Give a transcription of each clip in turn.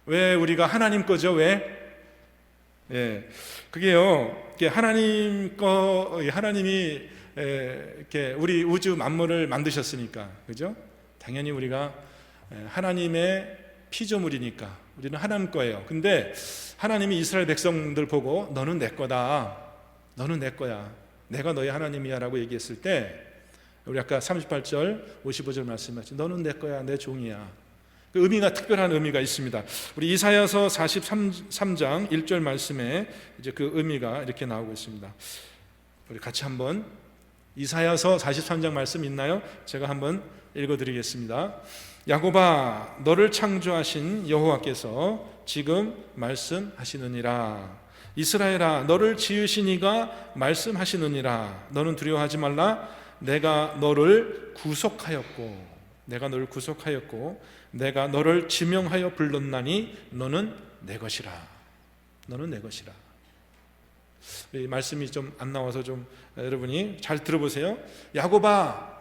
왜 우리가 하나님 거죠? 왜? 예, 그게요, 하나님이 이렇게 우리 우주 만물을 만드셨으니까, 그죠? 당연히 우리가 하나님의 피조물이니까 우리는 하나님 거예요. 근데 하나님이 이스라엘 백성들 보고 너는 내 거다, 너는 내 거야, 내가 너의 하나님이야 라고 얘기했을 때, 우리 아까 38절 55절 말씀하신 너는 내 거야, 내 종이야, 그 의미가, 특별한 의미가 있습니다. 우리 이사야서 43장 1절 말씀에 이제 그 의미가 이렇게 나오고 있습니다. 우리 같이 한번 이사야서 43장 말씀 있나요? 제가 한번 읽어드리겠습니다. 야곱아, 너를 창조하신 여호와께서 지금 말씀하시느니라. 이스라엘아, 너를 지으신 이가 말씀하시느니라. 너는 두려워하지 말라. 내가 너를 구속하였고 내가 너를 지명하여 불렀나니 너는 내 것이라. 너는 내 것이라. 이 말씀이 좀 안 나와서 좀 여러분이 잘 들어보세요. 야곱아,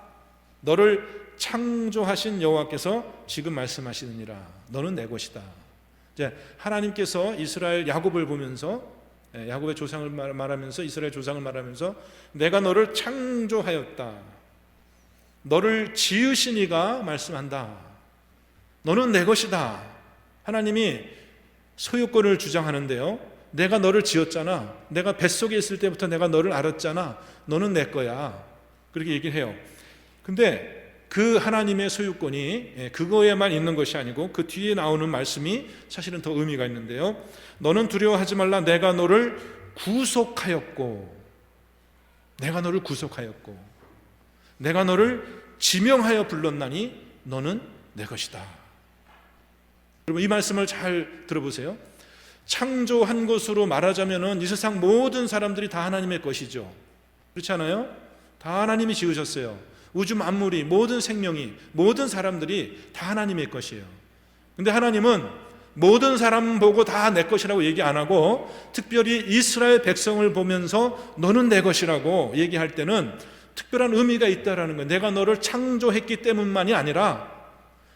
너를 창조하신 여호와께서 지금 말씀하시느니라. 너는 내 것이다. 이제 하나님께서 이스라엘 야곱을 보면서, 야곱의 조상을 말하면서, 이스라엘 조상을 말하면서 내가 너를 창조하였다, 너를 지으신 이가 말씀한다. 너는 내 것이다. 하나님이 소유권을 주장하는데요, 내가 너를 지었잖아, 내가 뱃속에 있을 때부터 내가 너를 알았잖아, 너는 내 거야, 그렇게 얘기를 해요. 근데 그 하나님의 소유권이 그거에만 있는 것이 아니고 그 뒤에 나오는 말씀이 사실은 더 의미가 있는데요, 너는 두려워하지 말라. 내가 너를 구속하였고 내가 너를 지명하여 불렀나니 너는 내 것이다. 여러분, 이 말씀을 잘 들어보세요. 창조한 것으로 말하자면은 이 세상 모든 사람들이 다 하나님의 것이죠. 그렇지 않아요? 다 하나님이 지으셨어요. 우주 만물이, 모든 생명이, 모든 사람들이 다 하나님의 것이에요. 근데 하나님은 모든 사람 보고 다 내 것이라고 얘기 안 하고, 특별히 이스라엘 백성을 보면서 너는 내 것이라고 얘기할 때는 특별한 의미가 있다라는 거예요. 내가 너를 창조했기 때문만이 아니라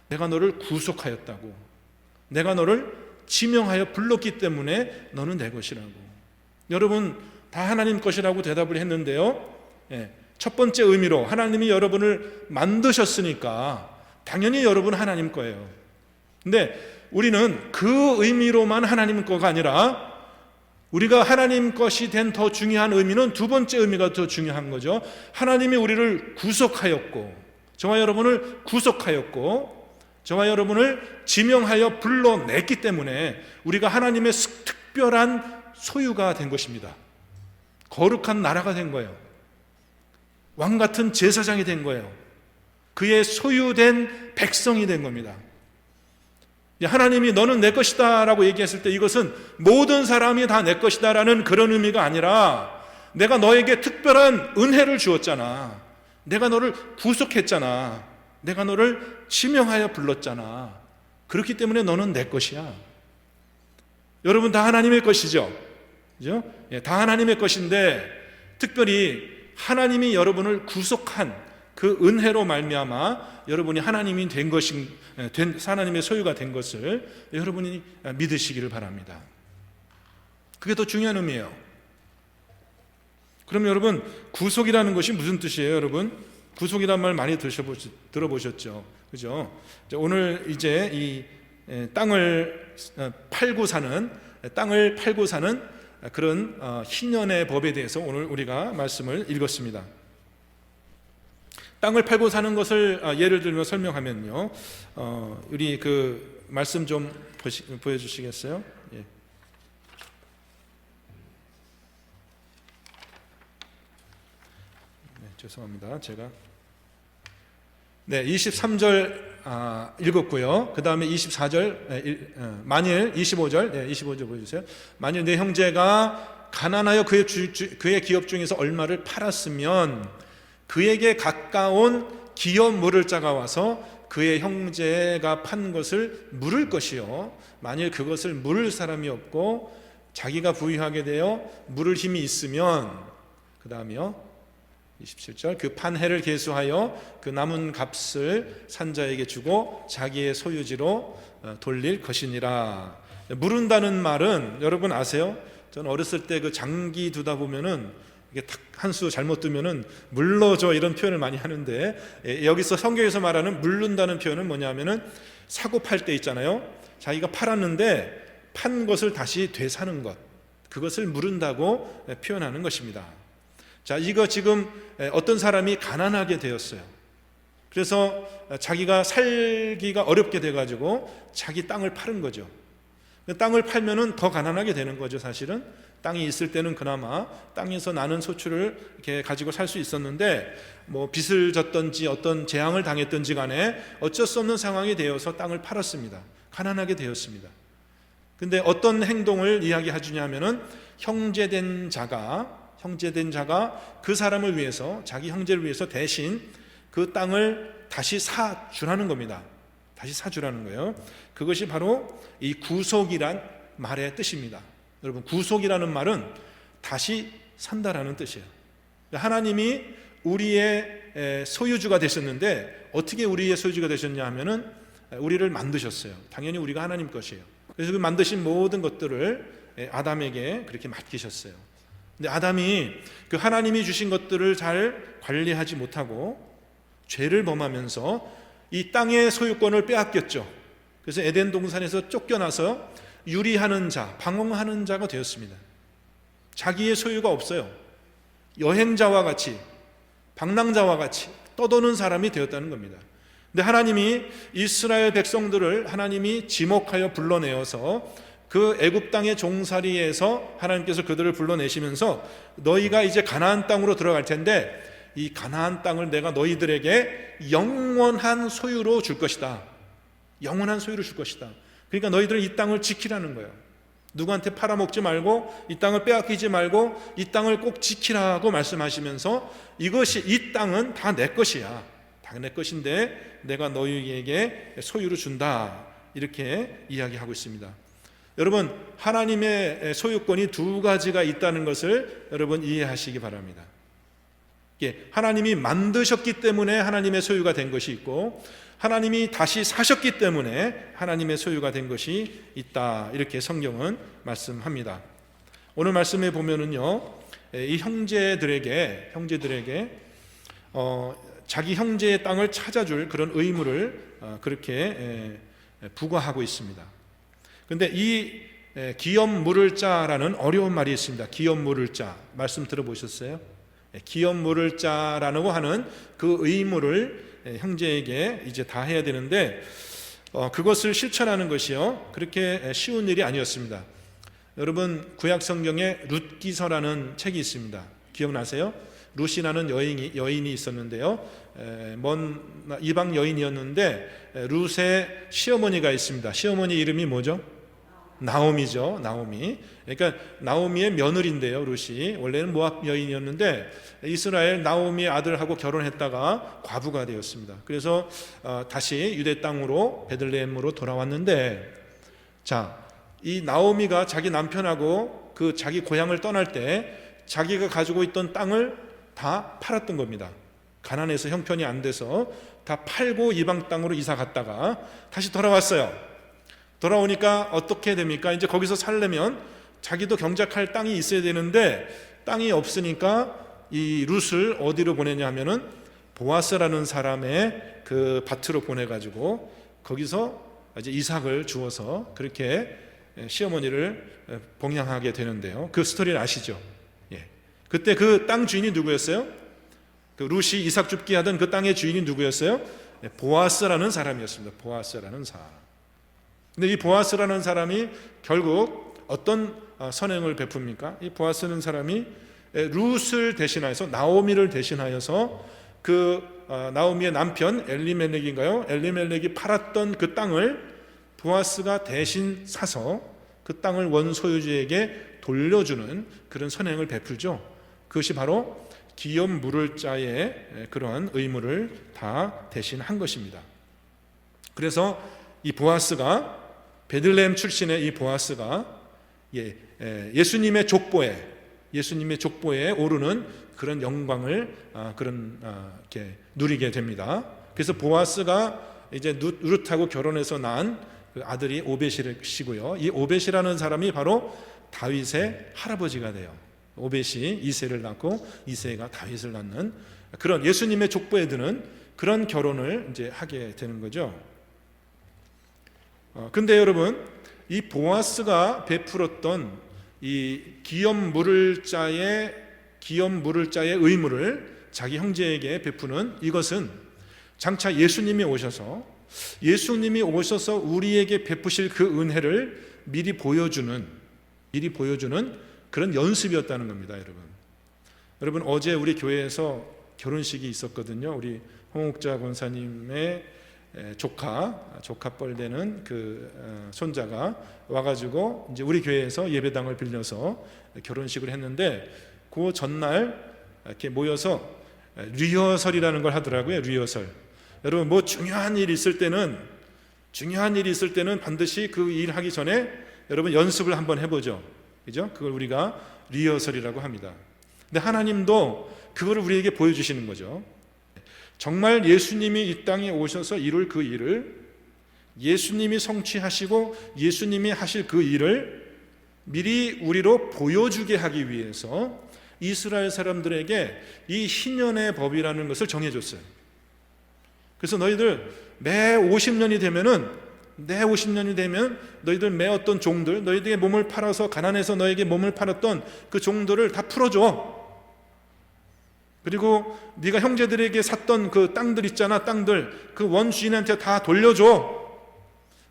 내가 너를 구속하였다고, 내가 너를 지명하여 불렀기 때문에 너는 내 것이라고. 여러분 다 하나님 것이라고 대답을 했는데요, 첫 번째 의미로 하나님이 여러분을 만드셨으니까 당연히 여러분은 하나님 거예요. 근데 우리는 그 의미로만 하나님 거가 아니라 우리가 하나님 것이 된 더 중요한 의미는 두 번째 의미가 더 중요한 거죠. 하나님이 우리를 구속하였고, 저와 여러분을 구속하였고, 저와 여러분을 지명하여 불러냈기 때문에 우리가 하나님의 특별한 소유가 된 것입니다. 거룩한 나라가 된 거예요. 왕같은 제사장이 된 거예요. 그의 소유된 백성이 된 겁니다. 하나님이 너는 내 것이다 라고 얘기했을 때 이것은 모든 사람이 다 내 것이다 라는 그런 의미가 아니라, 내가 너에게 특별한 은혜를 주었잖아, 내가 너를 구속했잖아, 내가 너를 지명하여 불렀잖아, 그렇기 때문에 너는 내 것이야. 여러분 다 하나님의 것이죠, 그죠? 다 하나님의 것인데 특별히 하나님이 여러분을 구속한 그 은혜로 말미암아 여러분이 하나님이 된 것인, 하나님의 소유가 된 것을 여러분이 믿으시기를 바랍니다. 그게 더 중요한 의미예요. 그럼 여러분, 구속이라는 것이 무슨 뜻이에요? 여러분, 구속이란 말 많이 들어보셨죠, 그죠? 오늘 이제 이 땅을 팔고 사는 그런 희년의 법에 대해서 오늘 우리가 말씀을 읽었습니다. 땅을 팔고 사는 것을 예를 들며 설명하면요, 우리 그 말씀 좀 보여주시겠어요? 예. 네, 죄송합니다. 제가 23절 읽었고요. 그 다음에 24절, 만일 25절, 25절 보여주세요. 만일 내 형제가 가난하여 그의 기업 중에서 얼마를 팔았으면 그에게 가까운 기업 물을 자가 와서 그의 형제가 판 것을 물을 것이요, 만일 그것을 물을 사람이 없고 자기가 부유하게 되어 물을 힘이 있으면, 그 다음이요, 27절 그 판 해를 계수하여 그 남은 값을 산자에게 주고 자기의 소유지로 돌릴 것이니라. 물은다는 말은 여러분 아세요? 저는 어렸을 때 그 장기 두다 보면은 이게 탁 한 수 잘못 두면은 물러줘 이런 표현을 많이 하는데, 여기서 성경에서 말하는 물른다는 표현은 뭐냐면은 사고 팔 때 있잖아요. 자기가 팔았는데 판 것을 다시 되사는 것, 그것을 물은다고 표현하는 것입니다. 자, 이거 지금 어떤 사람이 가난하게 되었어요. 그래서 자기가 살기가 어렵게 돼가지고 자기 땅을 파는 거죠. 땅을 팔면은 더 가난하게 되는 거죠. 사실은 땅이 있을 때는 그나마 땅에서 나는 소출을 이렇게 가지고 살 수 있었는데, 뭐 빚을 졌던지 어떤 재앙을 당했던지 간에 어쩔 수 없는 상황이 되어서 땅을 팔았습니다. 가난하게 되었습니다. 근데 어떤 행동을 이야기하주냐면은 형제된 자가 그 사람을 위해서, 자기 형제를 위해서 대신 그 땅을 다시 사주라는 겁니다. 다시 사주라는 거예요. 그것이 바로 이 구속이란 말의 뜻입니다. 여러분, 구속이라는 말은 다시 산다라는 뜻이에요. 하나님이 우리의 소유주가 되셨는데, 어떻게 우리의 소유주가 되셨냐 하면은 우리를 만드셨어요. 당연히 우리가 하나님 것이에요. 그래서 그 만드신 모든 것들을 아담에게 그렇게 맡기셨어요. 근데 아담이 그 하나님이 주신 것들을 잘 관리하지 못하고 죄를 범하면서 이 땅의 소유권을 빼앗겼죠. 그래서 에덴 동산에서 쫓겨나서 유리하는 자, 방황하는 자가 되었습니다. 자기의 소유가 없어요. 여행자와 같이, 방랑자와 같이 떠도는 사람이 되었다는 겁니다. 근데 하나님이 이스라엘 백성들을 하나님이 지목하여 불러내어서 그 애굽 땅의 종살이에서 하나님께서 그들을 불러내시면서 너희가 이제 가나안 땅으로 들어갈 텐데 이 가나안 땅을 내가 너희들에게 영원한 소유로 줄 것이다. 영원한 소유로 줄 것이다. 그러니까 너희들은 이 땅을 지키라는 거예요. 누구한테 팔아먹지 말고 이 땅을 빼앗기지 말고 이 땅을 꼭 지키라고 말씀하시면서 이 땅은 다 내 것이야. 다 내 것인데 내가 너희에게 소유로 준다. 이렇게 이야기하고 있습니다. 여러분, 하나님의 소유권이 두 가지가 있다는 것을 여러분 이해하시기 바랍니다. 하나님이 만드셨기 때문에 하나님의 소유가 된 것이 있고, 하나님이 다시 사셨기 때문에 하나님의 소유가 된 것이 있다. 이렇게 성경은 말씀합니다. 오늘 말씀에 보면은요, 이 형제들에게 자기 형제의 땅을 찾아줄 그런 의무를 그렇게 부과하고 있습니다. 근데 이 기업 물을 자라는 어려운 말이 있습니다. 기업 물을 자, 말씀 들어보셨어요? 기업 물을 자라고 하는 그 의무를 형제에게 이제 다 해야 되는데, 그것을 실천하는 것이요 그렇게 쉬운 일이 아니었습니다. 여러분, 구약 성경에 룻기서라는 책이 있습니다. 기억나세요? 룻이라는 여인이 있었는데요, 먼 이방 여인이었는데 룻의 시어머니가 있습니다. 시어머니 이름이 뭐죠? 나오미죠. 나오미. 그러니까 나오미의 며느리인데요, 룻이 원래는 모압 여인이었는데 이스라엘 나오미의 아들하고 결혼했다가 과부가 되었습니다. 그래서 다시 유대 땅으로 베들레헴으로 돌아왔는데, 자, 이 나오미가 자기 남편하고 그 자기 고향을 떠날 때 자기가 가지고 있던 땅을 다 팔았던 겁니다. 가난해서 형편이 안 돼서 다 팔고 이방 땅으로 이사 갔다가 다시 돌아왔어요. 돌아오니까 어떻게 됩니까? 이제 거기서 살려면 자기도 경작할 땅이 있어야 되는데 땅이 없으니까 이 룻을 어디로 보내냐 하면은 보아스라는 사람의 그 밭으로 보내가지고 거기서 이제 이삭을 주어서 그렇게 시어머니를 봉양하게 되는데요. 그 스토리를 아시죠? 예. 그때 그 땅 주인이 누구였어요? 그 룻이 이삭 줍기 하던 그 땅의 주인이 누구였어요? 보아스라는 사람이었습니다. 보아스라는 사람. 근데 이 보아스라는 사람이 결국 어떤 선행을 베풉니까? 이 보아스는 사람이 룻을 대신하여서, 나오미를 대신하여서 그 나오미의 남편 엘리멜렉인가요? 엘리멜렉이 팔았던 그 땅을 보아스가 대신 사서 그 땅을 원소유주에게 돌려주는 그런 선행을 베풀죠. 그것이 바로 기업 물을 자의 그러한 의무를 다 대신한 것입니다. 그래서 이 보아스가, 베들레헴 출신의 이 보아스가 예수님의 족보에 예수님의 족보에 오르는 그런 영광을 이렇게 누리게 됩니다. 그래서 보아스가 이제 룻하고 결혼해서 낳은 그 아들이 오벳이시고요. 이 오벳이라는 사람이 바로 다윗의 할아버지가 돼요. 오벳이 이새를 낳고 이새가 다윗을 낳는 그런 예수님의 족보에 드는 그런 결혼을 이제 하게 되는 거죠. 근데 여러분, 이 보아스가 베풀었던 이 기업 물을 자의 의무를 자기 형제에게 베푸는 이것은 장차 예수님이 오셔서 우리에게 베푸실 그 은혜를 미리 보여주는 그런 연습이었다는 겁니다, 여러분. 여러분, 어제 우리 교회에서 결혼식이 있었거든요. 우리 홍옥자 권사님의 조카 뻘되는 그 손자가 와가지고 이제 우리 교회에서 예배당을 빌려서 결혼식을 했는데 그 전날 이렇게 모여서 리허설이라는 걸 하더라고요. 리허설. 여러분, 뭐 중요한 일이 있을 때는 반드시 그 일 하기 전에 여러분 연습을 한번 해보죠. 그죠? 그걸 우리가 리허설이라고 합니다. 근데 하나님도 그거를 우리에게 보여주시는 거죠. 정말 예수님이 이 땅에 오셔서 이룰 그 일을, 예수님이 성취하시고 예수님이 하실 그 일을 미리 우리로 보여주게 하기 위해서 이스라엘 사람들에게 이 희년의 법이라는 것을 정해줬어요. 그래서 너희들 매 50년이 되면 너희들 매 어떤 종들, 너희들의 몸을 팔아서 가난해서 너에게 몸을 팔았던 그 종들을 다 풀어줘. 그리고 네가 형제들에게 샀던 그 땅들 있잖아, 땅들, 그 원주인한테 다 돌려줘.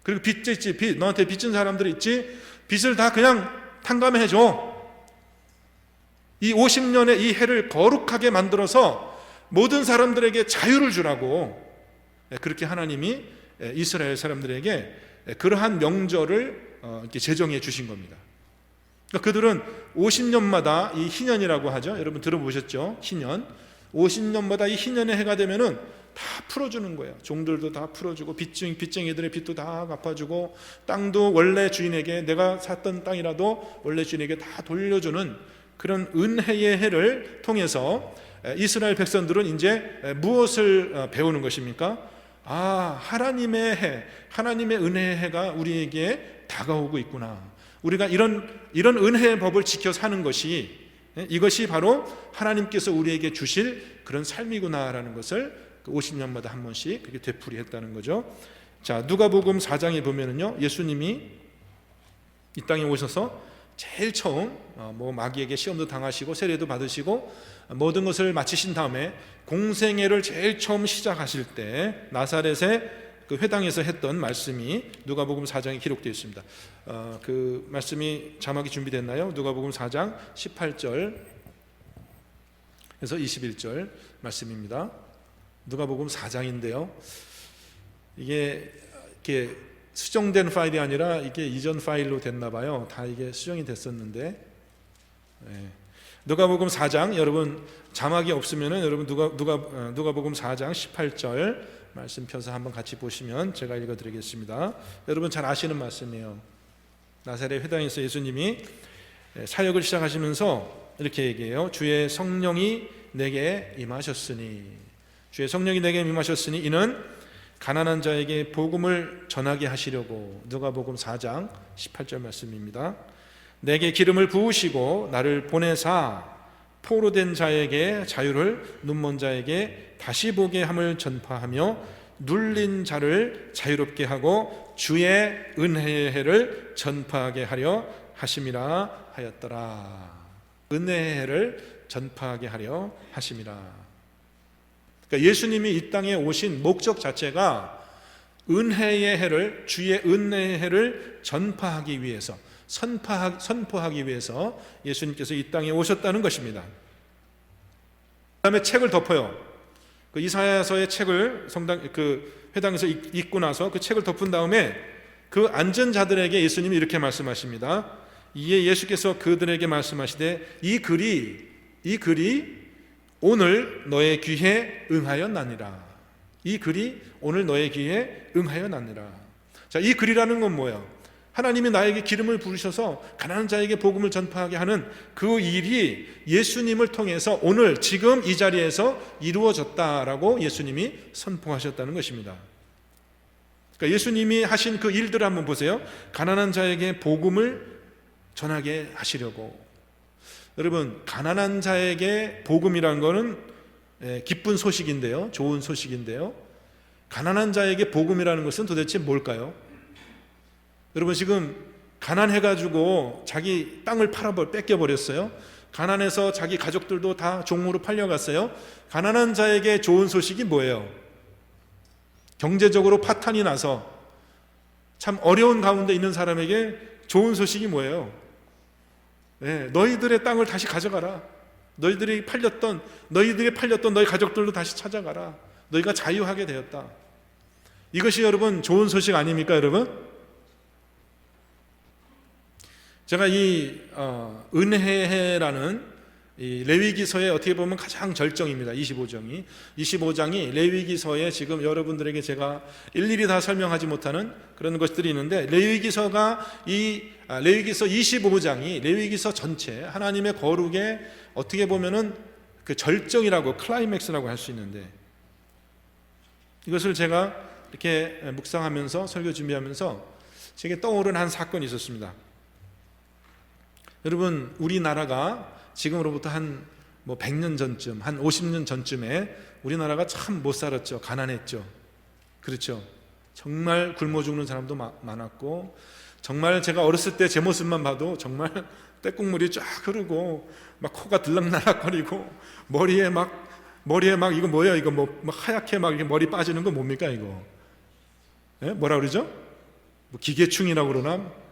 그리고 빚 있지, 빚, 너한테 빚진 사람들 있지, 빚을 다 그냥 탕감해줘. 이 50년의 이 해를 거룩하게 만들어서 모든 사람들에게 자유를 주라고, 그렇게 하나님이 이스라엘 사람들에게 그러한 명절을 이렇게 제정해 주신 겁니다. 그러니까 그들은 50년마다 이 희년이라고 하죠. 여러분 들어보셨죠? 희년. 50년마다 이 희년의 해가 되면은 다 풀어주는 거예요. 종들도 다 풀어주고 빚쟁이들의 빚도 다 갚아주고 땅도 원래 주인에게, 내가 샀던 땅이라도 원래 주인에게 다 돌려주는 그런 은혜의 해를 통해서 이스라엘 백성들은 이제 무엇을 배우는 것입니까? 하나님의 해, 하나님의 은혜의 해가 우리에게 다가오고 있구나. 우리가 이런 은혜의 법을 지켜 사는 것이, 이것이 바로 하나님께서 우리에게 주실 그런 삶이구나라는 것을 50년마다 한 번씩 그렇게 되풀이했다는 거죠. 자, 누가복음 4장에 보면은요, 예수님이 이 땅에 오셔서 제일 처음 마귀에게 시험도 당하시고 세례도 받으시고 모든 것을 마치신 다음에 공생애를 제일 처음 시작하실 때 나사렛의 그 회당에서 했던 말씀이 누가복음 4장에 기록되어 있습니다. 그 말씀이 자막이 준비됐나요? 누가복음 4장 18절에서 21절 말씀입니다. 누가복음 4장인데요. 이게 이렇게 수정된 파일이 아니라 이게 이전 파일로 됐나 봐요. 다 이게 수정이 됐었는데. 누가복음 4장, 여러분 자막이 없으면은 여러분 누가복음 4장 18절 말씀 펴서 한번 같이 보시면 제가 읽어드리겠습니다. 여러분 잘 아시는 말씀이에요. 나사렛 회당에서 예수님이 사역을 시작하시면서 이렇게 얘기해요. 주의 성령이 내게 임하셨으니, 주의 성령이 내게 임하셨으니 이는 가난한 자에게 복음을 전하게 하시려고. 누가복음 4장 18절 말씀입니다. 내게 기름을 부으시고 나를 보내사 포로된 자에게 자유를, 눈먼 자에게 다시 보게 함을 전파하며 눌린 자를 자유롭게 하고 주의 은혜의 해를 전파하게 하려 하심이라 하였더라. 은혜의 해를 전파하게 하려 하심이라. 그러니까 예수님이 이 땅에 오신 목적 자체가 은혜의 해를, 주의 은혜의 해를 전파하기 위해서, 선포하기 위해서 예수님께서 이 땅에 오셨다는 것입니다. 그 다음에 책을 덮어요. 그 이사야서의 책을 회당에서 읽고 나서 그 책을 덮은 다음에 그 앉은 자들에게 예수님이 이렇게 말씀하십니다. 이에 예수께서 그들에게 말씀하시되 이 글이 오늘 너의 귀에 응하였나니라. 이 글이 오늘 너의 귀에 응하였나니라. 자, 이 글이라는 건 뭐예요? 하나님이 나에게 기름을 부으셔서 가난한 자에게 복음을 전파하게 하는 그 일이 예수님을 통해서 오늘 지금 이 자리에서 이루어졌다라고 예수님이 선포하셨다는 것입니다. 그러니까 예수님이 하신 그 일들을 한번 보세요. 가난한 자에게 복음을 전하게 하시려고. 여러분, 가난한 자에게 복음이라는 것은 기쁜 소식인데요, 좋은 소식인데요, 가난한 자에게 복음이라는 것은 도대체 뭘까요? 여러분, 지금 가난해가지고 자기 땅을 뺏겨버렸어요. 가난해서 자기 가족들도 다 종으로 팔려갔어요. 가난한 자에게 좋은 소식이 뭐예요? 경제적으로 파탄이 나서 참 어려운 가운데 있는 사람에게 좋은 소식이 뭐예요? 너희들의 땅을 다시 가져가라. 너희들이 팔렸던 너희 가족들도 다시 찾아가라. 너희가 자유하게 되었다. 이것이 여러분 좋은 소식 아닙니까, 여러분? 제가 이 은혜라는 이 레위기서의 어떻게 보면 가장 절정입니다. 25장이 레위기서에 지금 여러분들에게 제가 일일이 다 설명하지 못하는 그런 것들이 있는데, 레위기서가 레위기서 25장이 레위기서 전체 하나님의 거룩의 어떻게 보면은 그 절정이라고, 클라이맥스라고 할 수 있는데, 이것을 제가 이렇게 묵상하면서 설교 준비하면서 제게 떠오른 한 사건이 있었습니다. 여러분, 우리나라가 지금으로부터 한 100년 전쯤, 한 50년 전쯤에 우리나라가 참 못 살았죠. 가난했죠. 그렇죠. 정말 굶어 죽는 사람도 많았고, 정말 제가 어렸을 때 제 모습만 봐도 정말 떼국물이 쫙 흐르고 막 코가 들락날락거리고 머리에 막 이거 뭐예요? 이거 뭐 하얗게 막 이렇게 머리 빠지는 거 뭡니까 이거? 뭐라 그러죠? 기계충이라고 그러나?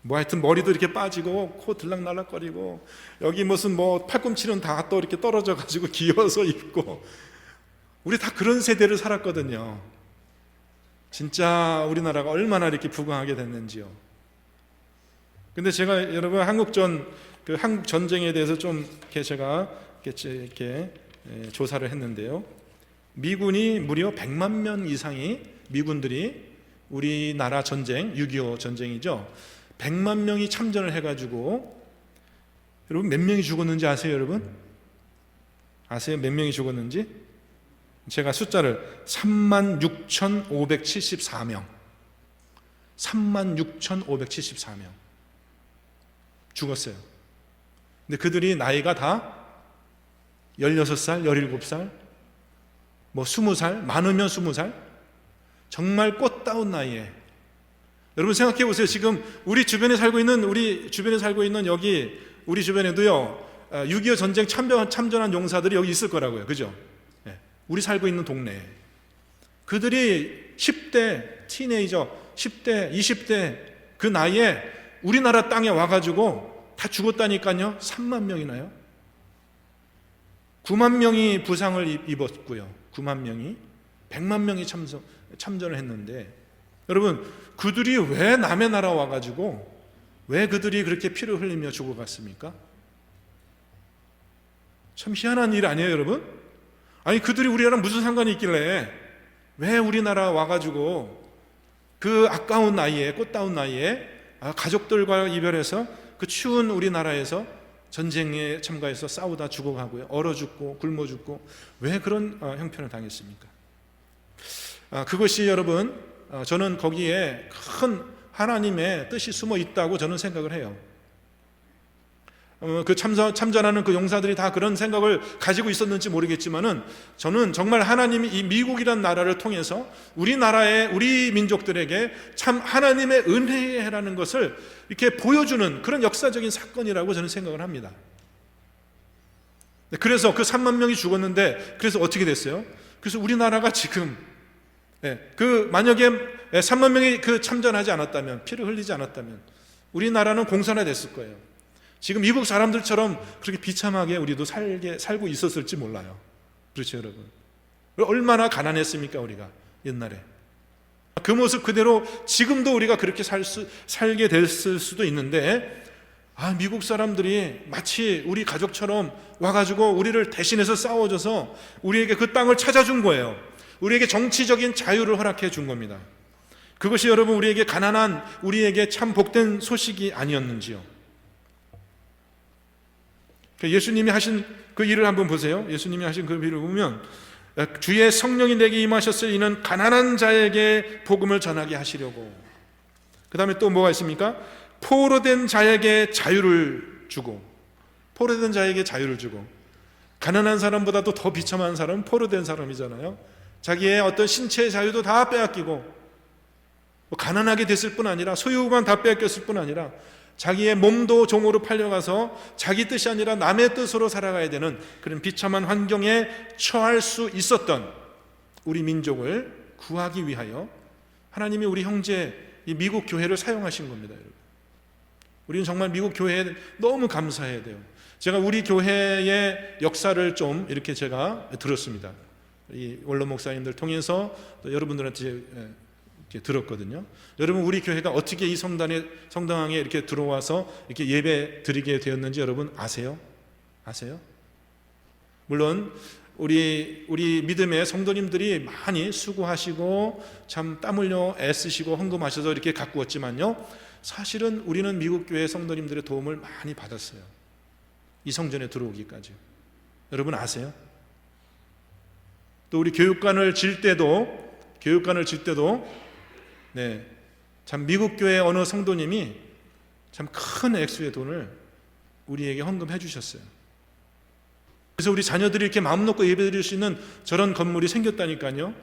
하여튼 머리도 이렇게 빠지고 코 들락날락거리고 여기 무슨 팔꿈치는 다 또 이렇게 떨어져 가지고 기어서 입고, 우리 다 그런 세대를 살았거든요. 진짜 우리나라가 얼마나 이렇게 부강하게 됐는지요. 근데 제가 여러분 한국 전쟁에 대해서 좀 제가 이렇게 조사를 했는데요. 미군이 무려 100만 명 이상이 미군들이 우리나라 전쟁, 6.25 전쟁이죠. 100만 명이 참전을 해가지고, 여러분 몇 명이 죽었는지 아세요, 여러분? 아세요? 몇 명이 죽었는지? 제가 숫자를 36,574명 36,574명 죽었어요. 근데 그들이 나이가 다 16살, 17살, 20살, 많으면 20살, 정말 꽃다운 나이에. 여러분 생각해 보세요. 지금 우리 주변에 살고 있는 여기 우리 주변에도요 6.25 전쟁 참전한 용사들이 여기 있을 거라고요. 그죠? 우리 살고 있는 동네에 그들이 10대 티네이저 10대 20대 그 나이에 우리나라 땅에 와가지고 다 죽었다니까요. 3만 명이나요? 9만 명이 부상을 입었고요. 9만 명이 100만 명이 참전을 했는데, 여러분 그들이 왜 남의 나라 와가지고 왜 그들이 그렇게 피를 흘리며 죽어갔습니까? 참 희한한 일 아니에요, 여러분? 아니 그들이 우리랑 무슨 상관이 있길래 왜 우리나라 와가지고 그 아까운 나이에, 꽃다운 나이에 가족들과 이별해서 그 추운 우리나라에서 전쟁에 참가해서 싸우다 죽어가고요, 얼어 죽고 굶어 죽고 왜 그런 형편을 당했습니까? 그것이 여러분 저는 거기에 큰 하나님의 뜻이 숨어 있다고 저는 생각을 해요. 그 참전하는 그 용사들이 다 그런 생각을 가지고 있었는지 모르겠지만은, 저는 정말 하나님이 이 미국이란 나라를 통해서 우리나라의 우리 민족들에게 참 하나님의 은혜의 해라는 것을 이렇게 보여주는 그런 역사적인 사건이라고 저는 생각을 합니다. 그래서 그 3만 명이 죽었는데, 그래서 어떻게 됐어요? 그래서 우리나라가 지금 만약에 3만 명이 참전하지 않았다면, 피를 흘리지 않았다면 우리나라는 공산화됐을 거예요. 지금 미국 사람들처럼 그렇게 비참하게 우리도 살고 있었을지 몰라요. 그렇죠, 여러분? 얼마나 가난했습니까, 우리가 옛날에. 그 모습 그대로 지금도 우리가 그렇게 살게 됐을 수도 있는데, 미국 사람들이 마치 우리 가족처럼 와가지고 우리를 대신해서 싸워줘서 우리에게 그 땅을 찾아준 거예요. 우리에게 정치적인 자유를 허락해 준 겁니다. 그것이 여러분 우리에게 가난한, 우리에게 참 복된 소식이 아니었는지요? 예수님이 하신 그 일을 한번 보세요. 예수님이 하신 그 일을 보면 주의 성령이 내게 임하셨을 이는 가난한 자에게 복음을 전하게 하시려고. 그 다음에 또 뭐가 있습니까? 포로된 자에게 자유를 주고. 포로된 자에게 자유를 주고. 가난한 사람보다도 더 비참한 사람은 포로된 사람이잖아요. 자기의 어떤 신체의 자유도 다 빼앗기고, 가난하게 됐을 뿐 아니라, 소유만 다 빼앗겼을 뿐 아니라 자기의 몸도 종으로 팔려가서 자기 뜻이 아니라 남의 뜻으로 살아가야 되는 그런 비참한 환경에 처할 수 있었던 우리 민족을 구하기 위하여 하나님이 우리 형제 이 미국 교회를 사용하신 겁니다, 여러분. 우리는 정말 미국 교회에 너무 감사해야 돼요. 제가 우리 교회의 역사를 좀 이렇게 제가 들었습니다. 이 원로 목사님들 통해서 또 여러분들한테 이렇게 들었거든요. 여러분, 우리 교회가 어떻게 이 성당에 이렇게 들어와서 이렇게 예배 드리게 되었는지 여러분 아세요? 아세요? 물론 우리 믿음의 성도님들이 많이 수고하시고 참 땀 흘려 애쓰시고 헌금하셔서 이렇게 가꾸었지만요, 사실은 우리는 미국 교회 성도님들의 도움을 많이 받았어요. 이 성전에 들어오기까지. 여러분 아세요? 또 우리 교육관을 질 때도 네, 참 미국 교회 어느 성도님이 참 큰 액수의 돈을 우리에게 헌금해 주셨어요. 그래서 우리 자녀들이 이렇게 마음 놓고 예배드릴 수 있는 저런 건물이 생겼다니까요.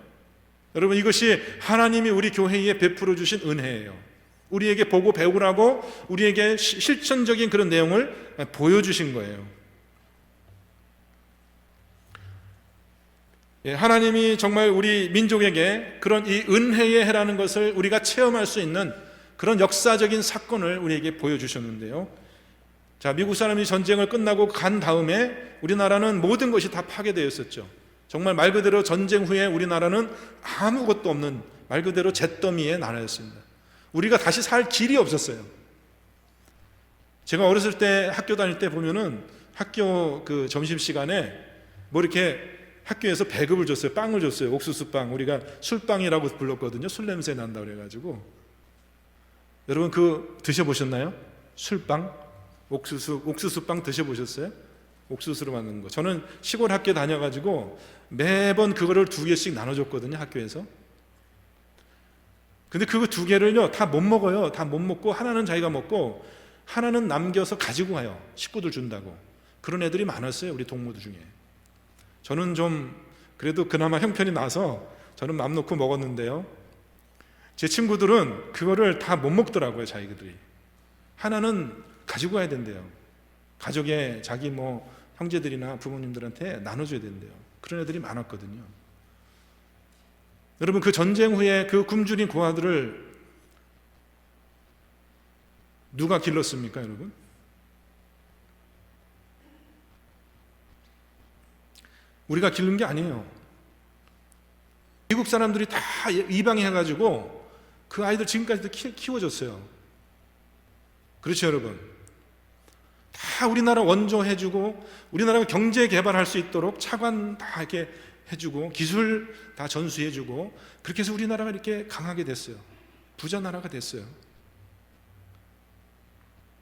여러분, 이것이 하나님이 우리 교회에 베풀어 주신 은혜예요. 우리에게 보고 배우라고 우리에게 실천적인 그런 내용을 보여주신 거예요. 하나님이 정말 우리 민족에게 그런 이 은혜의 해라는 것을 우리가 체험할 수 있는 그런 역사적인 사건을 우리에게 보여주셨는데요. 자, 미국 사람이 전쟁을 끝나고 간 다음에 우리나라는 모든 것이 다 파괴되었었죠. 정말 말 그대로 전쟁 후에 우리나라는 아무것도 없는 말 그대로 잿더미의 나라였습니다. 우리가 다시 살 길이 없었어요. 제가 어렸을 때 학교 다닐 때 보면은 학교 그 점심시간에 뭐 이렇게 학교에서 배급을 줬어요. 빵을 줬어요. 옥수수빵. 우리가 술빵이라고 불렀거든요. 술 냄새 난다 그래가지고. 여러분 그 드셔보셨나요? 술빵? 옥수수빵 드셔보셨어요? 옥수수로 만든 거. 저는 시골 학교 다녀가지고 매번 그거를 2개씩 나눠줬거든요, 학교에서. 근데 그거 2개를요 다 못 먹어요. 다 못 먹고 하나는 자기가 먹고 하나는 남겨서 가지고 가요. 식구들 준다고. 그런 애들이 많았어요, 우리 동무들 중에. 저는 좀 그래도 그나마 형편이 나서 저는 맘 놓고 먹었는데요, 제 친구들은 그거를 다 못 먹더라고요. 자기들이 하나는 가지고 가야 된대요. 가족에 자기 뭐 형제들이나 부모님들한테 나눠줘야 된대요. 그런 애들이 많았거든요. 여러분, 그 전쟁 후에 그 굶주린 고아들을 누가 길렀습니까, 여러분? 우리가 기른 게 아니에요. 미국 사람들이 다 입양해가지고 그 아이들 지금까지도 키워줬어요. 그렇죠, 여러분? 다 우리나라 원조해주고 우리나라가 경제 개발할 수 있도록 차관 다 이렇게 해주고 기술 다 전수해주고 그렇게 해서 우리나라가 이렇게 강하게 됐어요. 부자 나라가 됐어요.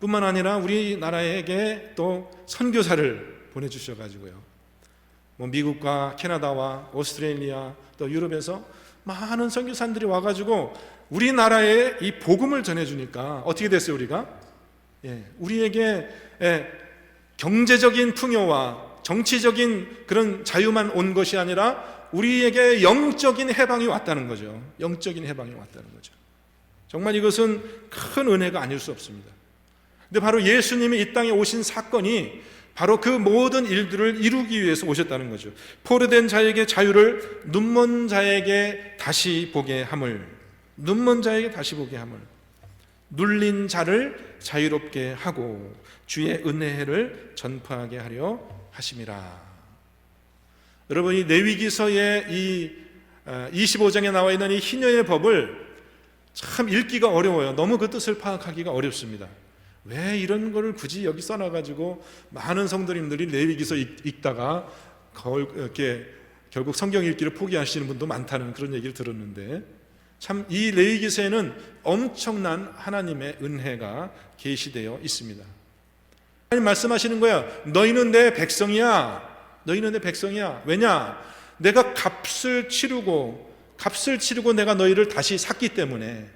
뿐만 아니라 우리나라에게 또 선교사를 보내주셔가지고요, 뭐 미국과 캐나다와 오스트레일리아 또 유럽에서 많은 선교사님들이 와가지고 우리나라에 이 복음을 전해주니까 어떻게 됐어요, 우리가? 우리에게 경제적인 풍요와 정치적인 그런 자유만 온 것이 아니라 우리에게 영적인 해방이 왔다는 거죠. 영적인 해방이 왔다는 거죠. 정말 이것은 큰 은혜가 아닐 수 없습니다. 근데 바로 예수님이 이 땅에 오신 사건이 바로 그 모든 일들을 이루기 위해서 오셨다는 거죠. 포로된 자에게 자유를, 눈먼 자에게 다시 보게 함을, 눈먼 자에게 다시 보게 함을, 눌린 자를 자유롭게 하고 주의 은혜를 전파하게 하려 하심이라. 여러분, 이 레위기서의 이 25장에 나와 있는 이 희녀의 법을 참 읽기가 어려워요. 너무 그 뜻을 파악하기가 어렵습니다. 왜 이런 거를 굳이 여기 써놔가지고 많은 성도님들이 레위기서 읽다가 이렇게 결국 성경 읽기를 포기하시는 분도 많다는 그런 얘기를 들었는데, 참 이 레위기서에는 엄청난 하나님의 은혜가 계시되어 있습니다. 하나님 말씀하시는 거야. 너희는 내 백성이야. 너희는 내 백성이야. 왜냐? 내가 값을 치르고 내가 너희를 다시 샀기 때문에,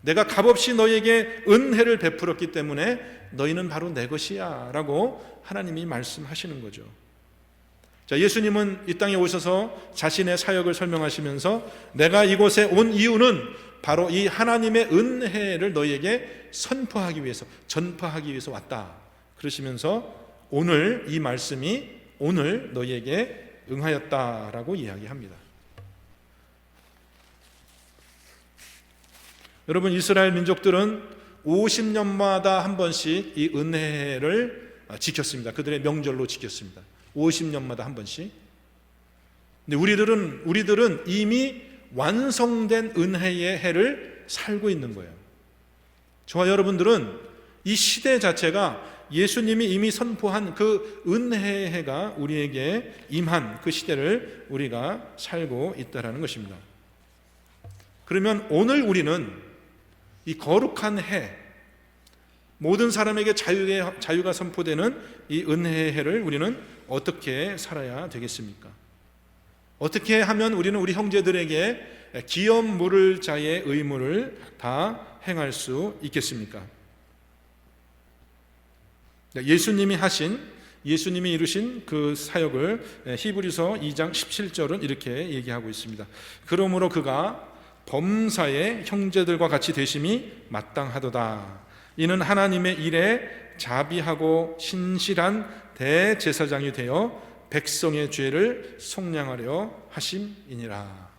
내가 값없이 너희에게 은혜를 베풀었기 때문에 너희는 바로 내 것이야 라고 하나님이 말씀하시는 거죠. 자, 예수님은 이 땅에 오셔서 자신의 사역을 설명하시면서 내가 이곳에 온 이유는 바로 이 하나님의 은혜를 너희에게 선포하기 위해서, 전파하기 위해서 왔다 그러시면서 오늘 이 말씀이 오늘 너희에게 응하였다라고 이야기합니다. 여러분, 이스라엘 민족들은 50년마다 한 번씩 이 은혜를 지켰습니다. 그들의 명절로 지켰습니다. 50년마다 한 번씩. 근데 우리들은 이미 완성된 은혜의 해를 살고 있는 거예요. 저와 여러분들은 이 시대 자체가 예수님이 이미 선포한 그 은혜의 해가 우리에게 임한 그 시대를 우리가 살고 있다는 것입니다. 그러면 오늘 우리는 이 거룩한 해, 모든 사람에게 자유가 선포되는 이 은혜의 해를 우리는 어떻게 살아야 되겠습니까? 어떻게 하면 우리는 우리 형제들에게 기업 물을 자의 의무를 다 행할 수 있겠습니까? 예수님이 이루신 그 사역을 히브리서 2장 17절은 이렇게 얘기하고 있습니다. 그러므로 그가 범사의 형제들과 같이 되심이 마땅하도다. 이는 하나님의 일에 자비하고 신실한 대제사장이 되어 백성의 죄를 속량하려 하심이니라.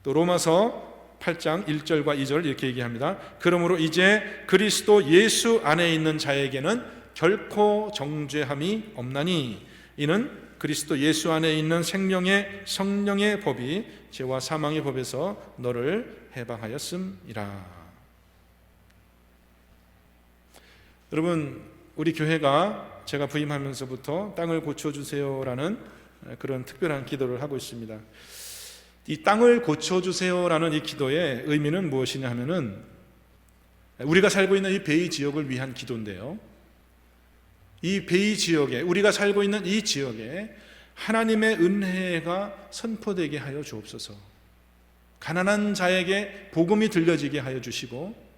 또 로마서 8장 1절과 2절 이렇게 얘기합니다. 그러므로 이제 그리스도 예수 안에 있는 자에게는 결코 정죄함이 없나니 이는 그리스도 예수 안에 있는 생명의 성령의 법이 죄와 사망의 법에서 너를 해방하였음이라. 여러분, 우리 교회가 제가 부임하면서부터 땅을 고쳐주세요라는 그런 특별한 기도를 하고 있습니다. 이 땅을 고쳐주세요라는 이 기도의 의미는 무엇이냐 하면은 우리가 살고 있는 이 베이 지역을 위한 기도인데요, 이 베이 지역에, 우리가 살고 있는 이 지역에 하나님의 은혜가 선포되게 하여 주옵소서. 가난한 자에게 복음이 들려지게 하여 주시고,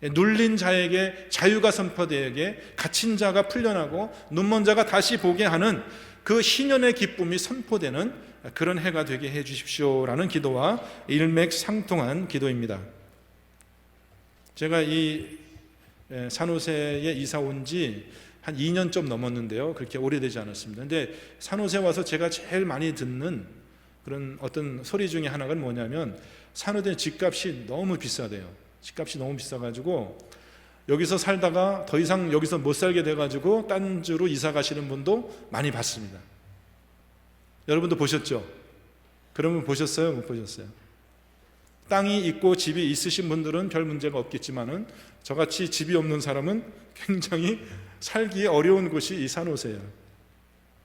눌린 자에게 자유가 선포되게, 갇힌 자가 풀려나고 눈먼 자가 다시 보게 하는 그 희년의 기쁨이 선포되는 그런 해가 되게 해 주십시오라는 기도와 일맥상통한 기도입니다. 제가 이 산호세에 이사 온 지 한 2년 좀 넘었는데요, 그렇게 오래되지 않았습니다. 근데 산호세 와서 제가 제일 많이 듣는 그런 어떤 소리 중에 하나가 뭐냐면, 산호세 집값이 너무 비싸대요. 집값이 너무 비싸가지고 여기서 살다가 더 이상 여기서 못 살게 돼가지고 딴 주로 이사 가시는 분도 많이 봤습니다. 여러분도 보셨죠? 그러면 보셨어요? 못 보셨어요? 땅이 있고 집이 있으신 분들은 별 문제가 없겠지만은 저같이 집이 없는 사람은 굉장히 살기 어려운 곳이 이 산호세예요.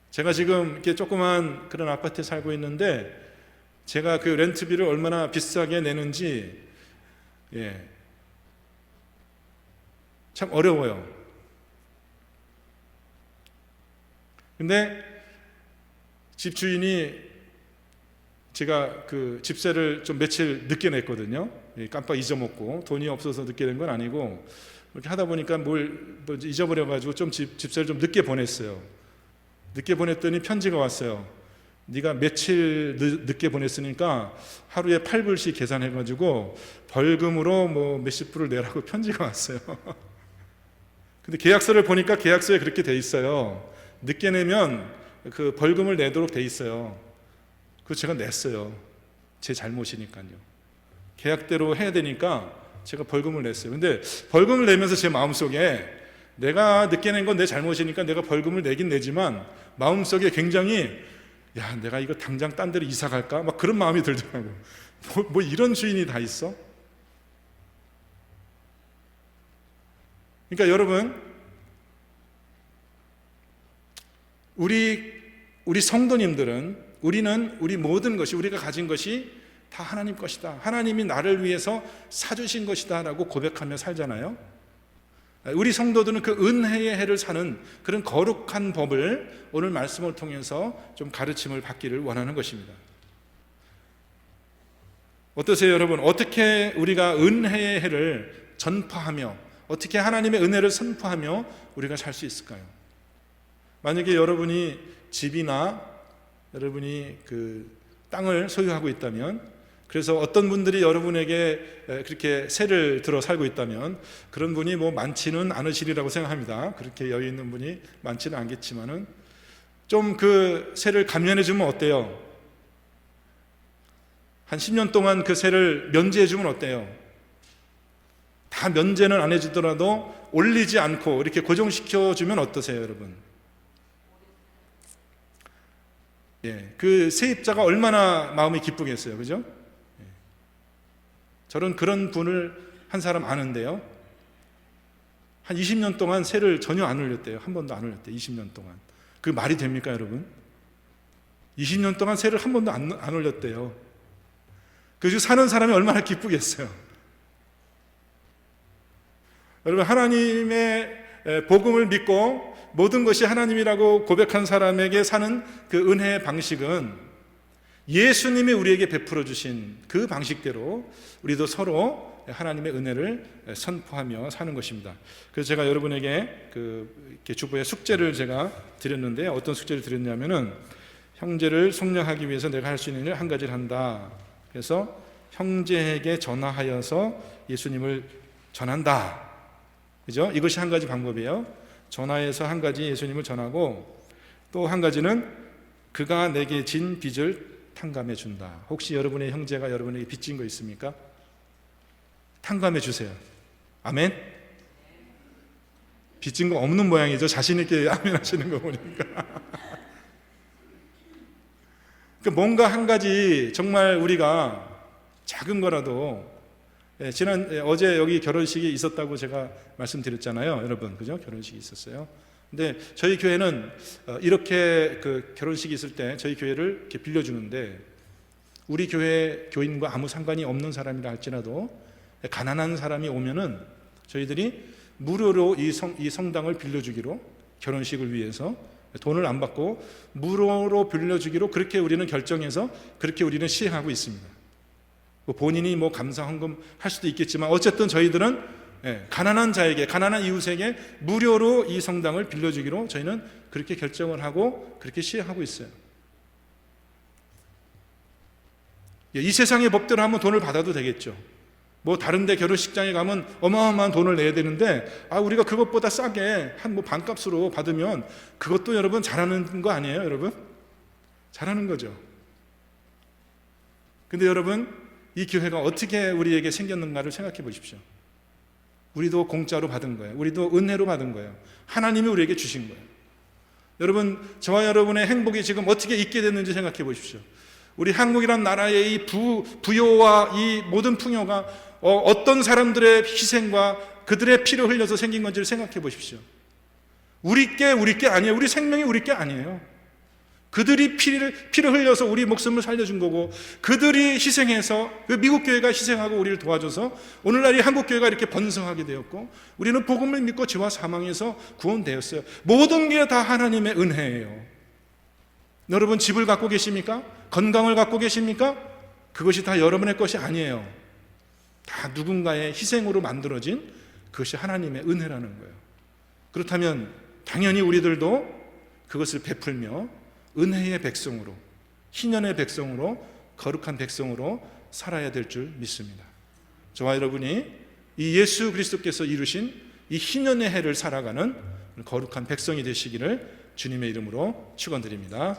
제가 지금 이렇게 조그만 그런 아파트에 살고 있는데, 제가 그 렌트비를 얼마나 비싸게 내는지 참 어려워요. 근데 집주인이, 제가 그 집세를 좀 며칠 늦게 냈거든요. 깜빡 잊어먹고, 돈이 없어서 늦게 낸 건 아니고, 이렇게 하다 보니까 뭘 잊어버려가지고 좀 집세를 좀 늦게 보냈어요. 늦게 보냈더니 편지가 왔어요. 네가 며칠 늦게 보냈으니까 하루에 8불씩 계산해가지고 벌금으로 뭐 몇십 불을 내라고 편지가 왔어요. 근데 계약서를 보니까 계약서에 그렇게 돼 있어요. 늦게 내면 그 벌금을 내도록 돼 있어요. 그거 제가 냈어요. 제 잘못이니까요. 계약대로 해야 되니까 제가 벌금을 냈어요. 근데 벌금을 내면서 제 마음속에, 내가 늦게 낸 건 내 잘못이니까 내가 벌금을 내긴 내지만 마음속에 굉장히, 야, 내가 이거 당장 딴 데로 이사 갈까? 막 그런 마음이 들더라고요. 뭐 이런 주인이 다 있어? 그러니까 여러분, 우리 성도님들은, 우리는 우리 모든 것이, 우리가 가진 것이 다 하나님 것이다, 하나님이 나를 위해서 사주신 것이다 라고 고백하며 살잖아요. 우리 성도들은 그 은혜의 해를 사는 그런 거룩한 법을 오늘 말씀을 통해서 좀 가르침을 받기를 원하는 것입니다. 어떠세요 여러분? 어떻게 우리가 은혜의 해를 전파하며 어떻게 하나님의 은혜를 선포하며 우리가 살 수 있을까요? 만약에 여러분이 집이나 여러분이 그 땅을 소유하고 있다면, 그래서 어떤 분들이 여러분에게 그렇게 세를 들어 살고 있다면 그런 분이 뭐 많지는 않으시리라고 생각합니다. 그렇게 여유 있는 분이 많지는 않겠지만은 좀 그 세를 감면해 주면 어때요? 한 10년 동안 그 세를 면제해 주면 어때요? 다 면제는 안 해주더라도 올리지 않고 이렇게 고정시켜 주면 어떠세요 여러분? 예, 그 세입자가 얼마나 마음이 기쁘겠어요, 그죠? 예. 저는 그런 분을 한 사람 아는데요, 한 20년 동안 세를 전혀 안 올렸대요. 한 번도 안 올렸대요. 20년 동안. 그 말이 됩니까 여러분? 20년 동안 세를 한 번도 안 올렸대요. 그래서 사는 사람이 얼마나 기쁘겠어요. 여러분, 하나님의 복음을 믿고 모든 것이 하나님이라고 고백한 사람에게 사는 그 은혜의 방식은 예수님이 우리에게 베풀어 주신 그 방식대로 우리도 서로 하나님의 은혜를 선포하며 사는 것입니다. 그래서 제가 여러분에게 이렇게 주보에 숙제를 제가 드렸는데, 어떤 숙제를 드렸냐면은 형제를 속량하기 위해서 내가 할 수 있는 일 한 가지를 한다. 그래서 형제에게 전화하여서 예수님을 전한다. 그죠? 이것이 한 가지 방법이에요. 전화해서 한 가지 예수님을 전하고, 또 한 가지는 그가 내게 진 빚을 탕감해 준다. 혹시 여러분의 형제가 여러분에게 빚진 거 있습니까? 탕감해 주세요. 아멘? 빚진 거 없는 모양이죠. 자신 있게 아멘 하시는 거 보니까. 뭔가 한 가지 정말 우리가 작은 거라도, 어제 여기 결혼식이 있었다고 제가 말씀드렸잖아요, 여러분. 그죠? 결혼식이 있었어요. 근데 저희 교회는 이렇게 그 결혼식이 있을 때 저희 교회를 이렇게 빌려주는데, 우리 교회 교인과 아무 상관이 없는 사람이라 할지라도 가난한 사람이 오면은 저희들이 무료로 이 성당을 빌려주기로, 결혼식을 위해서 돈을 안 받고 무료로 빌려주기로 그렇게 우리는 결정해서 그렇게 우리는 시행하고 있습니다. 본인이 뭐 감사 헌금 할 수도 있겠지만 어쨌든 저희들은 가난한 자에게, 가난한 이웃에게 무료로 이 성당을 빌려주기로 저희는 그렇게 결정을 하고 그렇게 시행하고 있어요. 이 세상의 법대로 하면 돈을 받아도 되겠죠. 뭐 다른 데 결혼식장에 가면 어마어마한 돈을 내야 되는데, 우리가 그것보다 싸게 한 뭐 반값으로 받으면 그것도 여러분 잘하는 거 아니에요, 여러분? 잘하는 거죠. 근데 여러분, 이 교회가 어떻게 우리에게 생겼는가를 생각해 보십시오. 우리도 공짜로 받은 거예요. 우리도 은혜로 받은 거예요. 하나님이 우리에게 주신 거예요. 여러분, 저와 여러분의 행복이 지금 어떻게 있게 됐는지 생각해 보십시오. 우리 한국이란 나라의 이 부요와 이 모든 풍요가 어떤 사람들의 희생과 그들의 피를 흘려서 생긴 건지를 생각해 보십시오. 우리 게 아니에요. 우리 생명이 우리 게 아니에요. 그들이 피를 흘려서 우리 목숨을 살려준 거고, 그들이 희생해서, 그 미국 교회가 희생하고 우리를 도와줘서 오늘날 이 한국 교회가 이렇게 번성하게 되었고, 우리는 복음을 믿고 죄와 사망에서 구원되었어요. 모든 게 다 하나님의 은혜예요. 여러분, 집을 갖고 계십니까? 건강을 갖고 계십니까? 그것이 다 여러분의 것이 아니에요. 다 누군가의 희생으로 만들어진 그것이 하나님의 은혜라는 거예요. 그렇다면 당연히 우리들도 그것을 베풀며 은혜의 백성으로, 희년의 백성으로, 거룩한 백성으로 살아야 될 줄 믿습니다. 저와 여러분이 이 예수 그리스도께서 이루신 이 희년의 해를 살아가는 거룩한 백성이 되시기를 주님의 이름으로 축원드립니다.